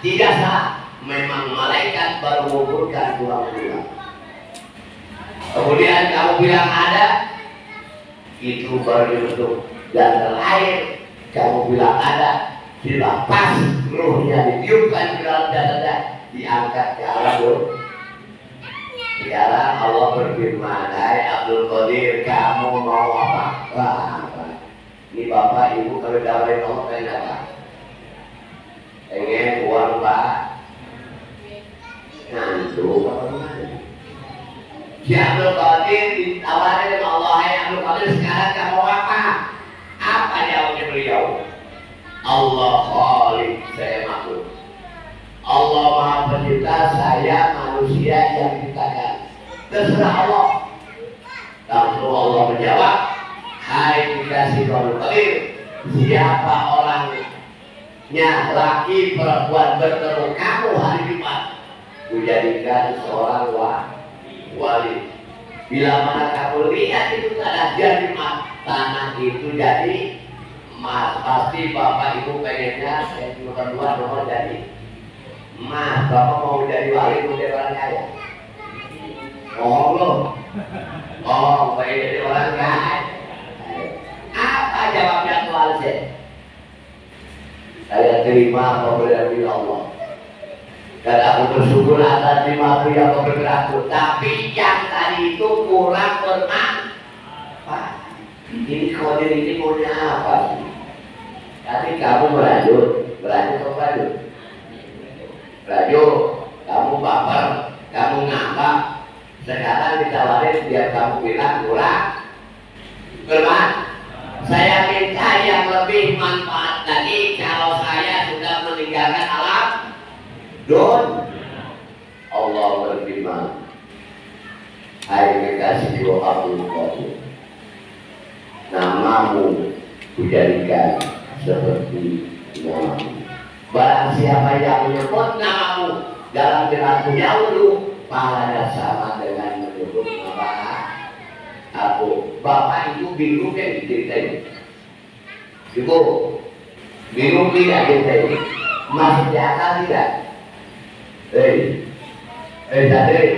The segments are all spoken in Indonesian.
Tidak salah, memang malaikat baru menguburkan tulang-tulang. Kemudian kamu bilang ada, itu baru dibentuk dan terakhir kamu bilang ada, dilepas ruhnya ditiupkan ke dalam dada, diangkat ke arah roh. Sekarang Allah berfirman, hai Abdul Qadir, kamu mau apa? Apa? Ini bapak ibu kalau ditawarin Allah pengen apa? Pengen uang pak? Ngantuk apa gimana? Si Abdul Qadir ditawarin sama Allah, hai Abdul Qadir, sekarang kamu apa? Apa jawabnya beliau? Allah Khaliq, saya makhluk. Allah Maha Pencipta, saya manusia yang diciptakan. Terserah Allah. Lalu Allah menjawab, hai dikasih Abdul Qadir, siapa orangnya laki perempuan bertemu kamu hari Jumat, kujadikan seorang wali. Bila mana kamu lihat itu ada hari Jumat, tanah itu jadi emas. Pasti bapak ibu pengennya saya berdua nomor jadi emas. Bapak mau jadi wali, mau jadi orang kaya. Oh loh, oh pengen jadi orang kaya. Apa jawabnya Tuhan saya terima pemberian Allah. Dan aku bersyukur atas terima beri yang bergerak. Tapi yang tadi itu kurang bermanfaat. Ini Qadir ini punya apa sih? Tadi kamu berlanjut atau berlanjut? Berlanjut, kamu baper, kamu ngambak. Sekarang ditawarin biar kamu bilang kurang bermanfaat. Saya minta yang lebih manfaat lagi kalau saya sudah meninggalkan alam don. Allah berfirman, hai kekasih Abdul Qadir, namamu kujadikan seperti namamu. Barang siapa yang menyebut namamu dalam gerakku jauh, pahalanya sama dengan menyebut nama aku. Bapak itu bingung kan diceritain. Ibu bingung tidak diceritain? Masih di akal tidak? Tadi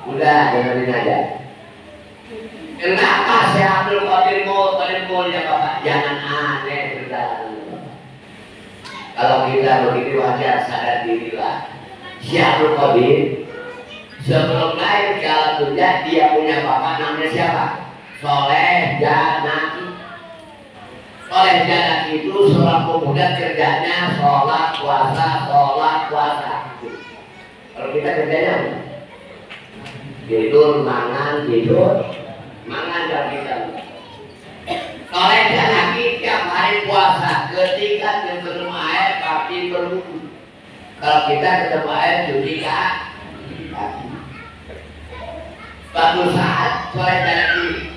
udah dengerin aja. Kenapa saya Abdul Qadir ya Bapak? Jangan aneh berjalan. Kalau kita begitu wajar, sadar dirilah. Si Abdul Qadir sebelum lahir ke alam dunia dia punya bapak namanya siapa? Soleh Janaki. Soleh Janaki itu seorang pemuda kerjanya sholat puasa. Kalau kita kerjanya tidur, mangan, dan kita. Soleh Janaki tiap hari puasa. Ketika ketemu air tapi berwudu. Kalau kita ketemu air cuci kaki. Suatu saat Soleh Janaki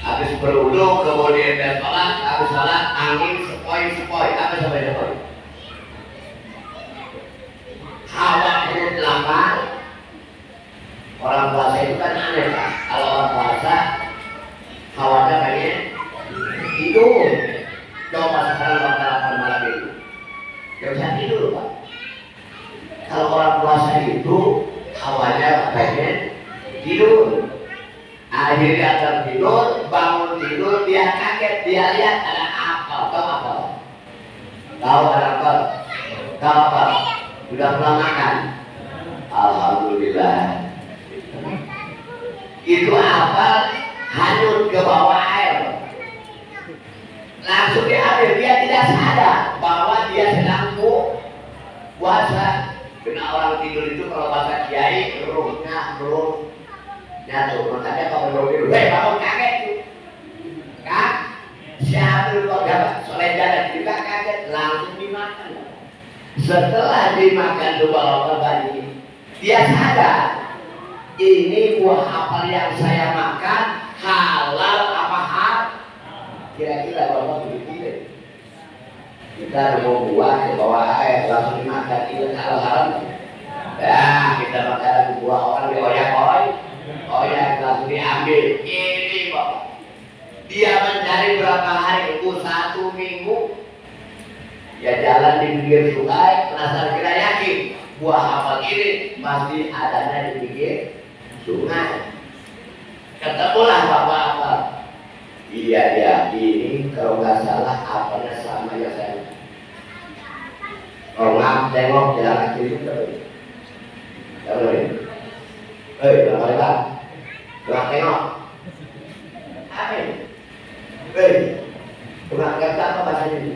habis berwudu, kemudian dia sholat, habis sholat angin sepoi. Apa sepoi? Hawa perut lapar. Orang puasa itu kan aneh kan? Kalau orang puasa hawanya pengen tidur. Coba sekarang bakal malam itu gak bisa tidur Pak. Kalau orang puasa itu hawanya pengen tidur. Akhirnya tertidur, bangun tidur, dia kaget, dia lihat ada apel. Tahu ada apel? Tahu apa? Sudah pernah makan? Alhamdulillah. Itu apel hanyut ke bawah air. Langsung diambil, dia tidak sadar bahwa dia sedang puasa. Karena orang tidur itu kalau bahasa kiai ruhnya nyatu, makanya kalau belum tidur, bangun kaget tuh, kan? Siapa itu kok Soleh Janaki juga kaget, langsung dimakan. Setelah dimakan dua orang tadi, dia sadar ini buah apel yang saya makan halal apa haram? Kira-kira bapak begitu. Kita mau buah ke bawah air langsung dimakan, itu halal. Ya kita makan buah orang dioyak-oyak. Oh ya, langsung diambil. Ini Bapak, dia mencari berapa hari? Itu 1 minggu. Ya jalan di pinggir sungai, asal kita yakin buah apel ini pasti adanya di pinggir sungai. Ketemulah bapak apel. Iya ya, ini kalau nggak salah apelnya sama yang saya. Kalau nggak tengok jalan kiri terus. Jangan ini. Bang. Nggak tengok. Apa ini? Nggak kata apa bahasanya ini?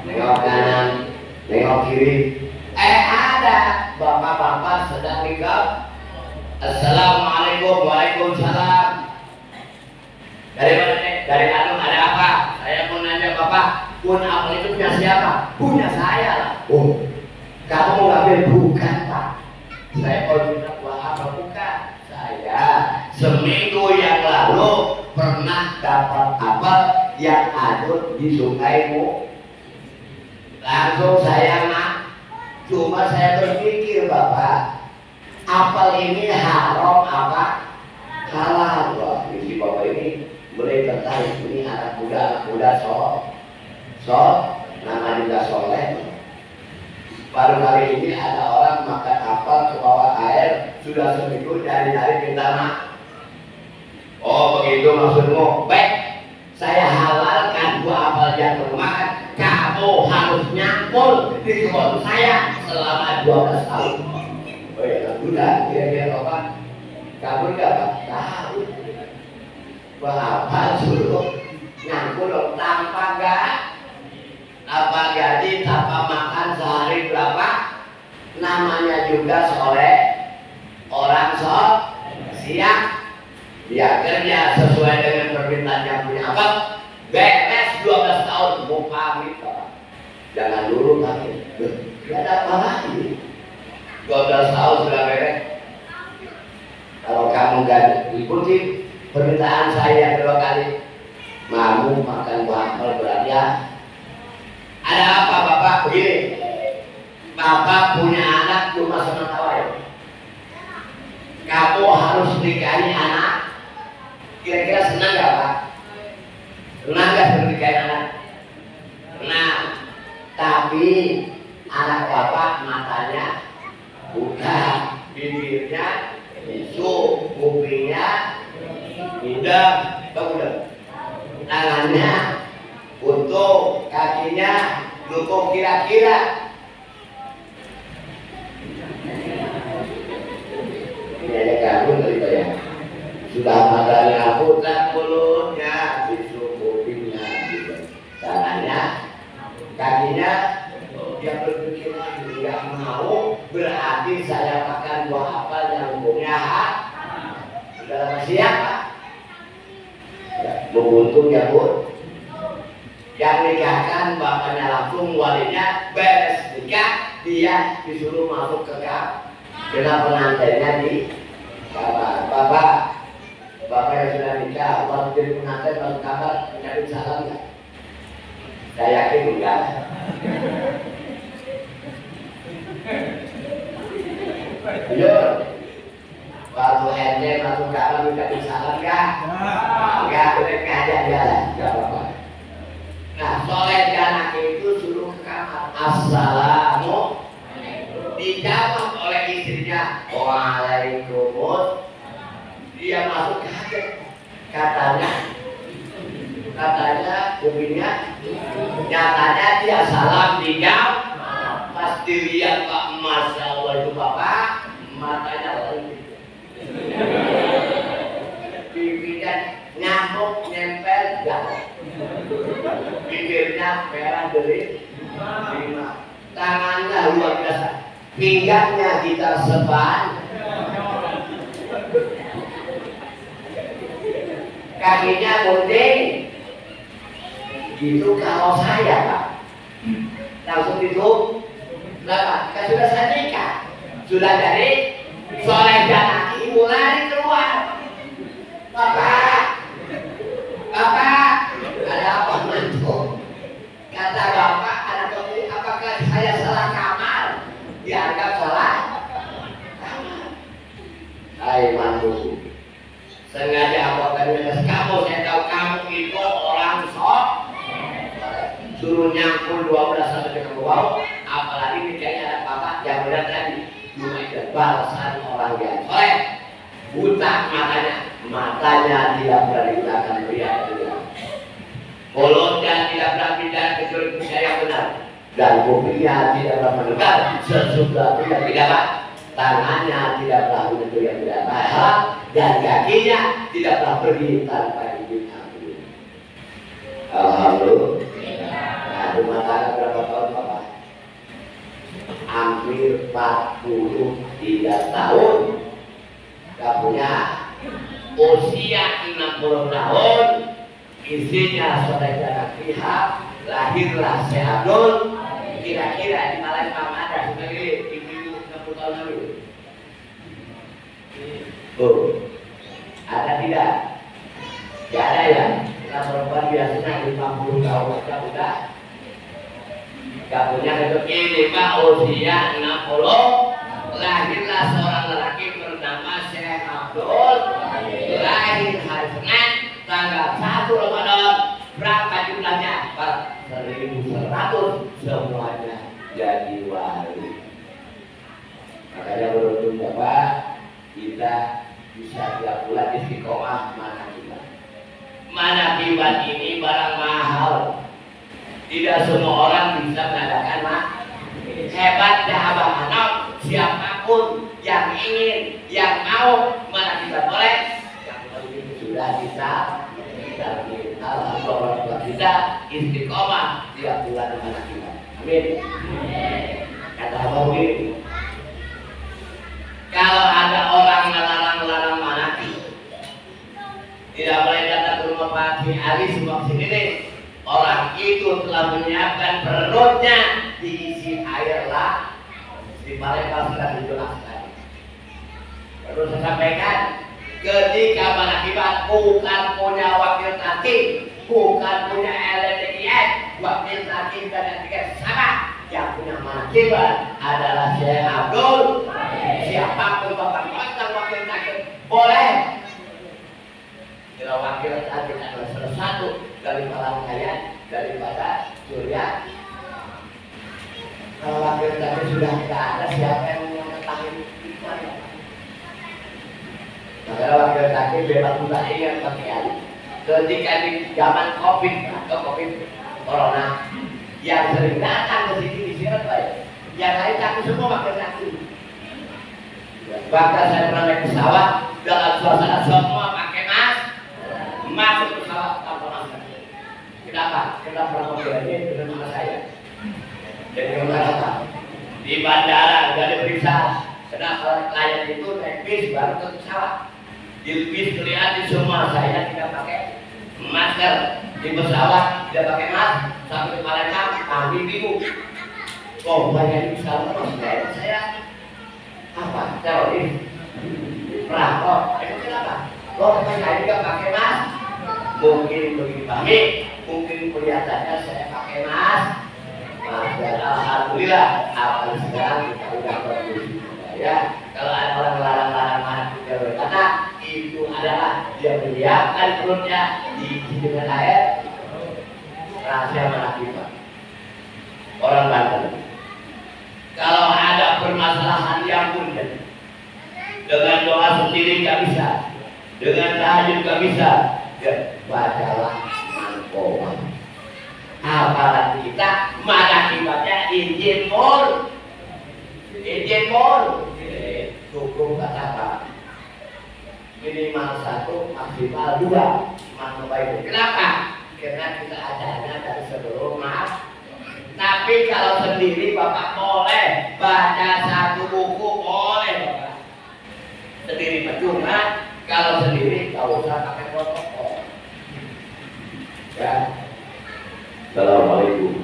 Nengok kanan, nengok kiri. Ada bapak-bapak sedang nikah. Assalamualaikum, waalaikumsalam. Dari mana nih? Dari Bandung. Ada apa? Saya mau nanya bapak, pun apel itu punya siapa? Punya saya lah. Oh, kamu mau ngambil? Bukan pak. Saya mau minta buah apel. Bukan. Saya seminggu yang lalu pernah dapat apel yang ada di sungaimu. Langsung saya nak. Cuma saya berpikir bapak, apel ini haram apa halal? Wah, isi bapak ini mulai tertarik. Ini anak muda nama juga soleh. Baru kali ini ada orang makan apel ke bawah air, sudah seminggu nyari-nyari minta maaf. Oh begitu maksudmu? Baik, saya halalkan buah apel yang termakan. Kamu harus nyangkul di kebun saya selama 12 tahun. Oh ya, udah kira-kira bapak kamu dapat tahu bahwa suruh nyangkul tanpa gaji, tanpa makan sehari berapa, namanya juga soleh, orang siap, dia kerja sesuai dengan permintaan yang punya apa, beres 12 tahun mau pamit, jangan dulu tapi tidak ada apa lagi. 12 tahun sudah beres. Kalau kamu gak ikuti permintaan saya kedua kali, mau makan buah apel berarti ya. Ada apa bapak? Begini, bapak punya anak cuma sementara. Kamu harus nikahi anak. Kira-kira senang gak pak? Senang gak nikahi anak? Senang. Tapi anak bapak matanya bukan, bibirnya bisu, kupingnya hidung, tangannya untuk, kakinya dukung kira-kira. Ini ada gabung dari saya. Sudah matanya putar, mulutnya bisu, kupingnya tangannya, kakinya. Dia berpikir nggak mau, berarti saya makan buah apel yang punya hak. Sudah siap pak? Beruntung ya bu. Yang nikahkan bapaknya langsung, walinya beres nikah, dia disuruh masuk ke kamar dengan pengantinnya di kamar. Bapak yang sudah nikah, waktu jadi pengantin masuk kamar, menjadi salam nggak? Saya yakin enggak. Iya, waktu ente masuk kamar menjadi salam nggak? Enggak, mereka aja jalan, nggak apa-apa. Nah, soleh anak itu suruh ke kamar. Assalamu, dijawab oleh istrinya. Waalaikumsalam. Dia masuk kaget. Katanya kupingnya, nyatanya dia salam dijawab. Pas dilihat pak, masya Allah itu bapak, matanya lagi. Pipinya nyamuk nempel jauh. Bibirnya merah dari 5, tangannya luar biasa, pinggangnya kita seban, kakinya gunting. Gitu kalau saya pak, langsung itu, kenapa? Kan sudah saya nikah, sudah dari soleh dan aki mulai keluar. Bapak, ada apa mantu? Kata bapak, ada kopi, apakah saya salah kamar? Dianggap salah kamar. Hai mantu, sengaja apakan kamu, saya tahu kamu itu orang sok, suruh nyangkul 12 sampai ke bawah. tadi cuma itu balasan orang yang soleh. Buta matanya tidak berani akan melihat dunia. Mulutnya tidak berani bicara kecuali bicara yang benar, dan kupingnya tidak berani mendengar sesuatu yang tidak baik. Tangannya tidak berani menyentuh yang tidak baik, dan kakinya tidak pernah pergi tanpa izin aku. Alhamdulillah. Nah, rumah tangga berapa tahun Bapak? Hampir 43 tahun. Gak punya. Usia 60 tahun. Isinya saudara pihak. Lahirlah sehabul. Kira-kira di Malaysia Pak ada sebagai ibu-ibu 60 tahun lalu. Oh, ada tidak? Gak ada ya? Kita perempuan biasanya 50 tahun saja udah gak punya rezeki. Ini Pak usia 60, lahirlah seorang lelaki bernama Syekh Abdul, lahir hari Senin tanggal 1 Ramadan. Berapa jumlahnya? 1.100, semuanya jadi wali. Makanya beruntung Bapak, kita bisa tiap bulan istiqomah manakibat. Manakibat ini barang mahal. Tidak semua orang bisa mengadakan hebatnya Abang Anak. Siapapun yang ingin, yang mau manakibat boleh. Yang penting sudah bisa. Alhamdulillah kita istiqomah tiap bulan manakibat. Amin. Kata Abang begini. Kalau ada orang melarang manaki, tidak boleh datang ke rumah Pak Ali sebab sini orang itu telah menyiapkan perutnya diisi air lah di Palembang sudah dijelaskan. Perlu saya sampaikan, ketika manakibat bukan punya wakil takkim, bukan punya LTIS, wakil takkim dan LTIS sama. Yang punya manakibat adalah Syekh Abdul. Siapapun Bapak tentang wakil takkim boleh. Kalau wakil takkim adalah salah satu dari para kaya daripada Surya. Kalau wakil takkim sudah tidak ada, siapa yang mengetahui itu ada? Maka wakil takkim bebas juga ingat pakai hari. Ketika di zaman COVID atau COVID Corona, yang sering datang ke sini di Sirat baik, yang lain takut semua wakil takkim. Bahkan saya pernah naik pesawat dalam suasana semua pakai masker, masuk pesawat tanpa masker. Kenapa? Kenapa mobilnya dengan nama saya? Jadi apa? Di bandara udah diperiksa. Kenapa klien itu naik bis baru ke pesawat? Di bis kelihatan semua saya tidak pakai masker. Di pesawat tidak pakai masker. Sampai kemarin kami bingung. Oh banyak di pesawat masker saya apa? Teroris, perampok. Itu kenapa? Loh saya juga pakai masker. Mungkin begini pahami, mungkin kelihatannya saya pakai masker. Alhamdulillah, apa sekarang kita udah berdiri. Ya, kalau ada orang larang-larang masker karena itu adalah dia menyiapkan perutnya diisi dengan air. Rahasia manakibat orang Banten. Kalau ada permasalahan yang punten, dengan doa sendiri nggak bisa, dengan tahajud nggak bisa, ya bacalah mankowa. Apalagi kita manakibatnya izin mul, cukup kata apa? Minimal 1, maksimal 2 mankowa itu. Kenapa? Karena kita ajarnya dari sebelum maaf. Tapi kalau sendiri Bapak boleh baca 1 buku, boleh Bapak. Sendiri percuma, kalau sendiri nggak usah pakai protokol. Ya. Assalamualaikum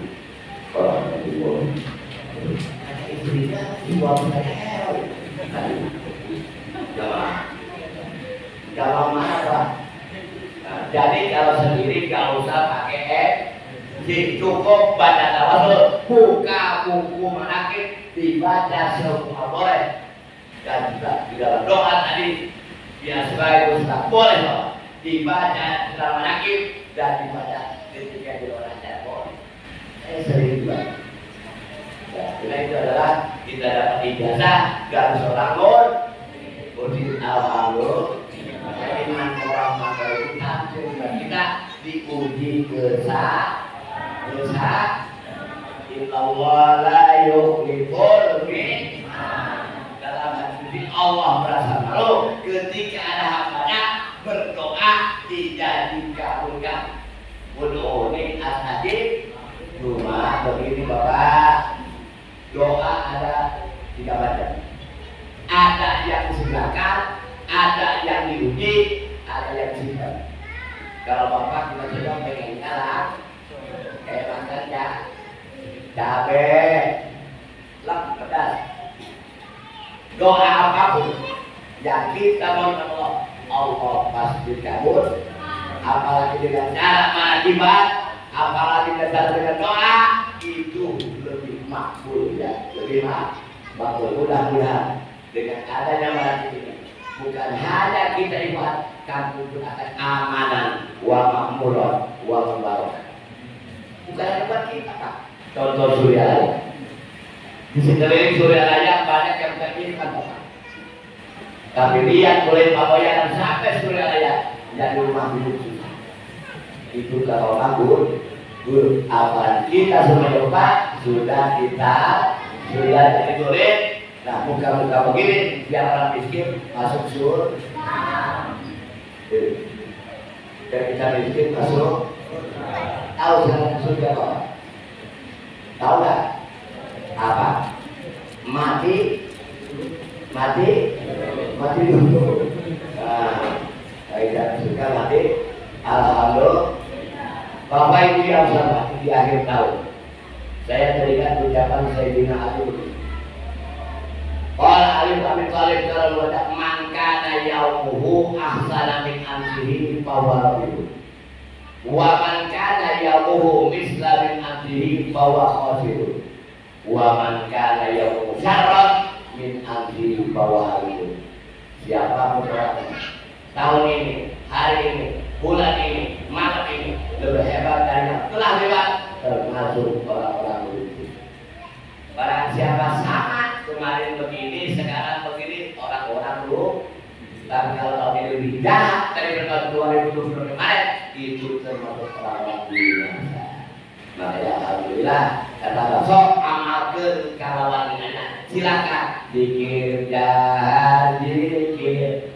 warahmatullahi wabarakatuh. Istrinya dibuat saya. Jangan marah. Jadi kalau sendiri nggak usah pakai cukup baca tawasul, buka buku manakib, dibaca semua boleh. Dan juga di dalam doa tadi biasa sebagai ustaz boleh loh, dibaca dalam manakib dan dibaca ketika di luar acara boleh. Saya sering juga. Ya, Karena itu adalah kita dapat ijazah dari seorang guru. Uji alhamdulillah. Iman orang maka kita diuji kesah. Innallaha la yukhliful mi'ad. Dalam hadis Allah merasa malu ketika ada hambanya berdoa tidak dikabulkan. Ud'uni astajib. Cuma begini Bapak, doa ada 3 macam. Ada yang silakan, ada yang diuji, ada yang silakan. Kalau Bapak kita sudah pengen jalan, kayak makan ya, cabai, lem pedas. Doa apapun yang kita mau Allah pasti kabul. Apalagi dengan cara mengajibat, apalagi dengan doa, itu lebih makbul ya, lebih makbul. Mudah-mudahan dengan adanya malam ini bukan hanya kita ibadah, kamu pun akan amanan wa makmuran wa mubarak. Bukan hanya buat kita Pak. Contoh Surya Raya. Di sekeliling Surya Raya banyak yang beriman Bapak. Tapi lihat mulai Paboyan sampai Surya Raya jadi rumah hidup susah. Itu kalau makbul, apa kita semua coba sudah jadi tulis. Nah muka-muka begini biar orang miskin masuk surga. Biar kita miskin masuk. Tahu jalan surga apa? Tahu nggak? Apa? Mati dulu. Nah, kita surga mati. Alhamdulillah. Bapak Ibu yang sama di akhir tahun, saya teringat ucapan Sayyidina Ali. Qala Ali bin Abi Thalib kalau ada man kana yaumuhu ahsana min amsihi fa huwa rabihu. Wa man kana yaumuhu misla min amsihi fa huwa khasirun. Wa man kana yaumuhu syarran min amsihi fa huwa halun. Siapa pun tahun ini, hari ini, bulan ini, malam ini lebih hebat dari yang telah lewat, termasuk orang-orang itu. Barang siapa sama kemarin begini, sekarang begini, orang-orang dulu. Tapi kalau tahun ini lebih jahat dari tahun 2020 kemarin, itu termasuk orang-orang biasa. Makanya alhamdulillah, kata besok amalkan kalawan dengannya. Silakan zikir jahat, zikir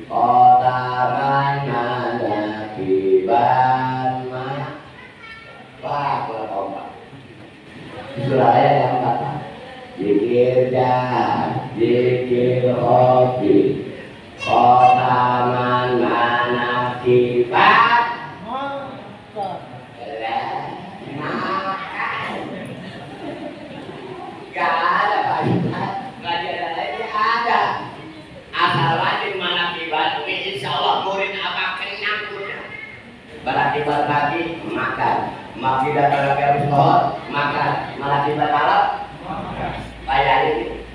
kota mana kiban mah wah kalau surah yang kata zikir jahat zikir hobi kota mana kiban gak ada Pak pelajaran lain ada asal rajin mana kibat, insya Allah murid apa kenyang punya. Malah kibat pagi makan, makin datang ke sekolah makan, malah kibat malam kayak ini.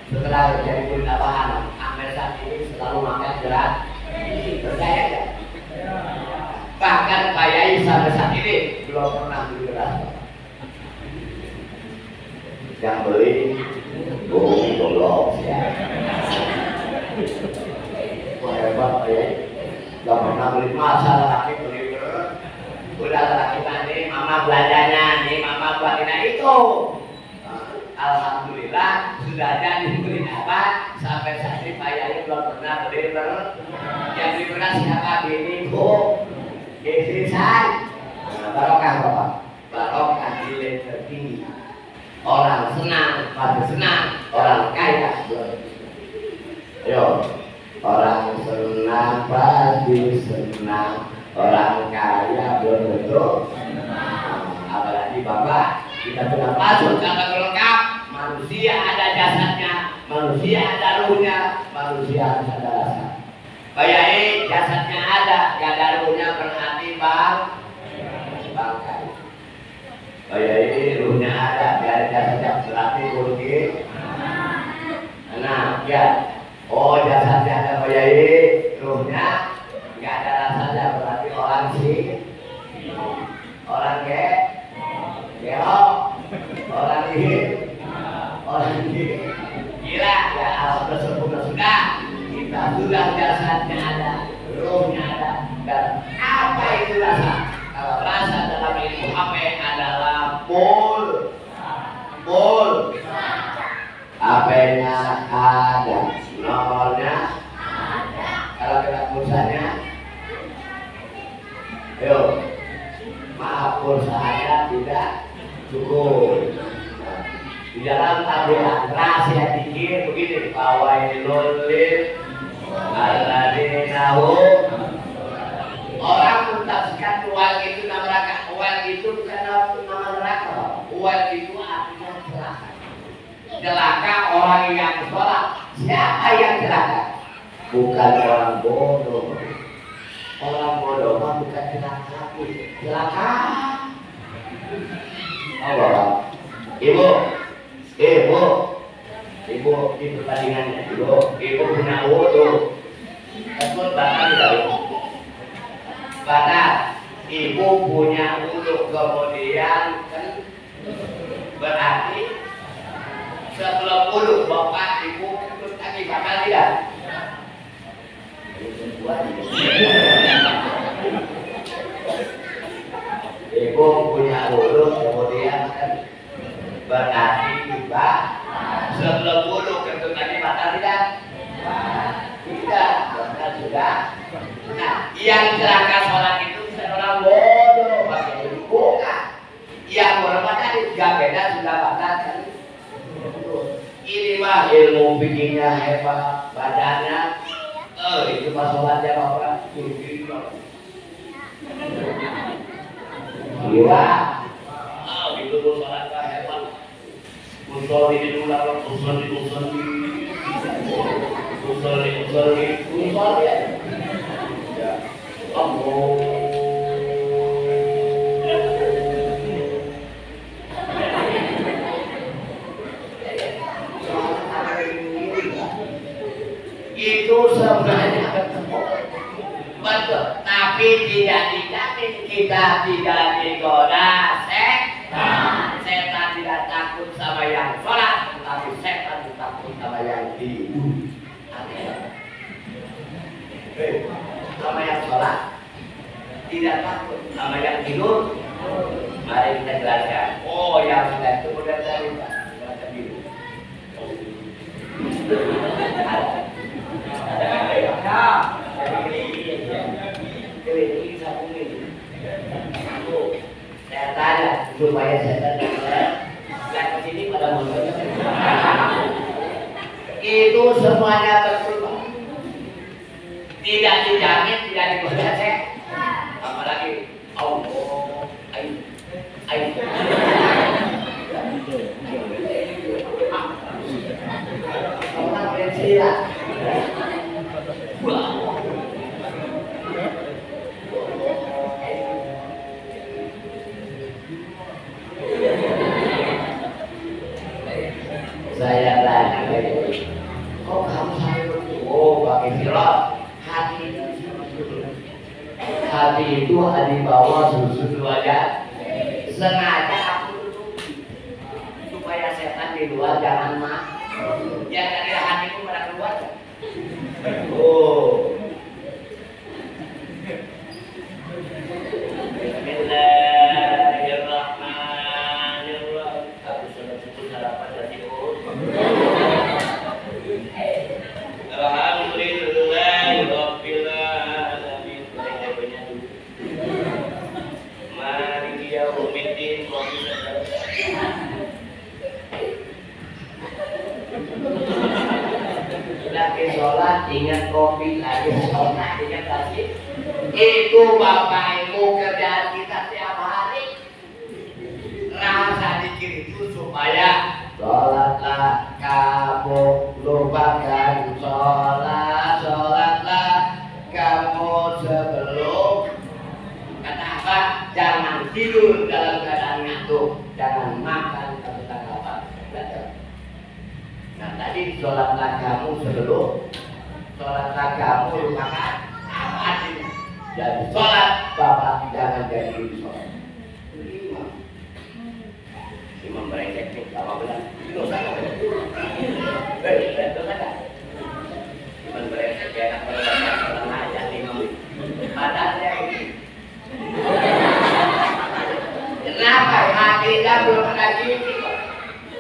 Setelah jadi murid apaan, Ahmed saat ini selalu makan berat, percaya ya? Bahkan Pak Yai sampai saat ini belum pernah beli beras. Yang beli bohong tolong ya. Wah hebat ya, gak pernah beli masalah laki beli beras. Udah laki tadi, mama belanjanya, nih mama buatin itu. Alhamdulillah sudah jadi beli apa? Sampai saat ini Pak Yai belum pernah beli beras. Yang beli beras siapa? Bini bu, istri saya. Barokah bapak, barokah nilai tertinggi. Orang senang, pasti senang. Orang kaya. Yo, orang senang pasti senang. Orang kaya belum tentu. Apalagi bapak, kita sudah masuk kata lengkap. Manusia ada jasadnya, manusia ada ruhnya, manusia ada rasa. Kayak jasadnya ada, gak ada ruhnya berarti bangkai. Kayak ini ruhnya ada, gak ada jasadnya berarti kurgi. Nah, ya. Oh jasadnya ada kayak ini, ruhnya gak ada rasanya berarti orang sih, orang gelok, orang orang gila ya alam tersebut sudah kita sudah jasadnya ada, rohnya ada, dan apa itu rasa? Kalau rasa dalam ilmu HP adalah bol, HP-nya ada, nomornya ada. Kalau kena pulsanya, ayo, maaf pulsanya tidak cukup. Di dalam tabiat rahasia dikir begini, fawailul lil alladzina orang mentafsirkan ual itu nama neraka. Ual itu bukan nama neraka. Ual itu artinya celaka. Celaka orang yang sholat. Siapa yang celaka? Bukan orang bodoh. Orang bodoh mah bukan celaka. Celaka. Allah. Ibu di pertandingannya. Ibu punya wudhu. Tersebut bahkan tidak. Batal. Ibu punya wudhu kemudian kan berarti sebelum wudhu bapak ibu ikut lagi batal tidak? Ibu punya wudhu kemudian kan berarti tiba sebelum wudhu ikut lagi batal tidak? Tidak, batal sudah. Nah, yang celaka sholat itu bukan orang bodoh, bukan. Yang bodoh tadi gak beda sudah batal kan? Ini mah ilmu bikinnya hebat, badannya, itu pas sholatnya bapak gini. Gila, itu sholatnya hebat. Musul ini dulu lah, musul ya. Itu sebenarnya betul, tapi tidak dijamin kita tidak digoda setan. Setan tidak takut sama yang sholat, tapi setan takut sama yang tidur. Sama yang sholat tidak takut, sama yang tidur. Mari kita jelaskan. Oh, yang sudah itu mudah dari baca biru. Saya tanya supaya setan tidak kesini pada mulut. Itu semuanya betul. Tidak dijamin, tidak digoda apalagi Allah ayo orang bersila saya tanya kok kamu sayang pakai sirat hati itu di bawah susu aja sengaja aku tutupi supaya setan di luar jangan masuk yang dari hatiku pada keluar. Bismillahirrahmanirrahim. Aku sudah cukup sarapan dari Alhamdulillahirabbil alamin. Maliki yaumiddin. Lagi sholat ingat kopi, lagi sholat ingat tasbih. Itu bapak ibu kerjaan kita tiap hari. Rasa dikir itu supaya sholatlah kamu lupakan sholatlah kamu sebelum kata apa? Jangan tidur dalam keadaan ngantuk, jangan makan tentang apa. Nah tadi sholatlah kamu sebelum, sholatlah kamu lupakan apa artinya? Jadi sholat bapak jangan jadi sholat. Imam mulai teknik sama benar itu sana itu sana cuman mereka kayak orang aja nih ngomong badannya ini kenapa hati kita belum ada gini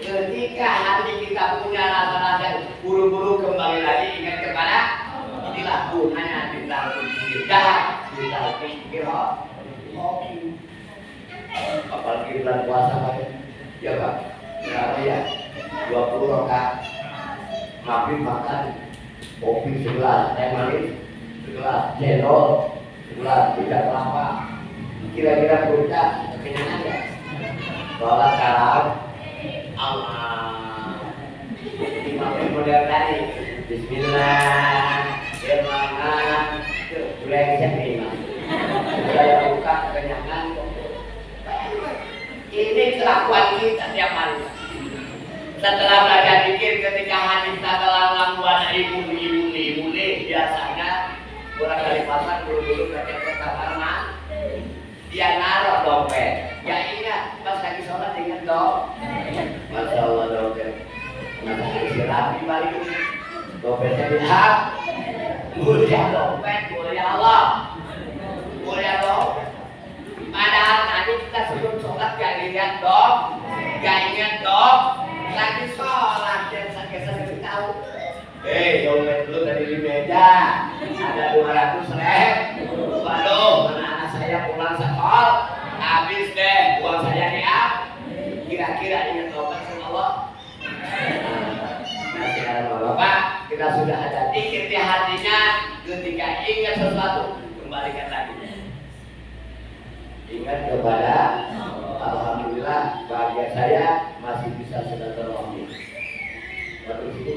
ketika hati kita punya rasa-rasa buru-buru kembali lagi ingat kepada inilah gunanya kita berpikir kita pikir hoki apalagi bulan puasa banyak ya Pak berapa ya 20 rakaat habis makan kopi segelas teh manis segelas cendol segelas tidak kelapa kira-kira kita kekenyangan ya sholat tarawih Allah imam model tadi Bismillahirrahmanirrahim brengsek imam saya buka kekenyangan ini kelakuan kita tiap hari. Setelah belajar zikir ketika hati kita telah melakukan ibu biasanya orang dari pasar buru-buru ke kamar dia naruh dompet. Ya ingat pas lagi sholat ingat dong. Masya Allah dompet. Masa istirahat di balik dompetnya dilihat. Mulia dompet, mulia Allah, mulia dompet. Padahal tadi kita sebelum sholat gak lihat dong, gak ingat dong, lagi sholat dan sakit-sakit tahu. Dompet dulu tadi di meja, ada 200.000. Waduh, mana anak saya pulang sekolah, habis deh uang saya diam. Kira-kira ingat dompet sama Allah. Nah sekarang Bapak, kita sudah ada dikit di hatinya, ketika ingat sesuatu, kembalikan lagi. Ingat kepada Alhamdulillah bahagia saya masih bisa silaturahmi. Waktu itu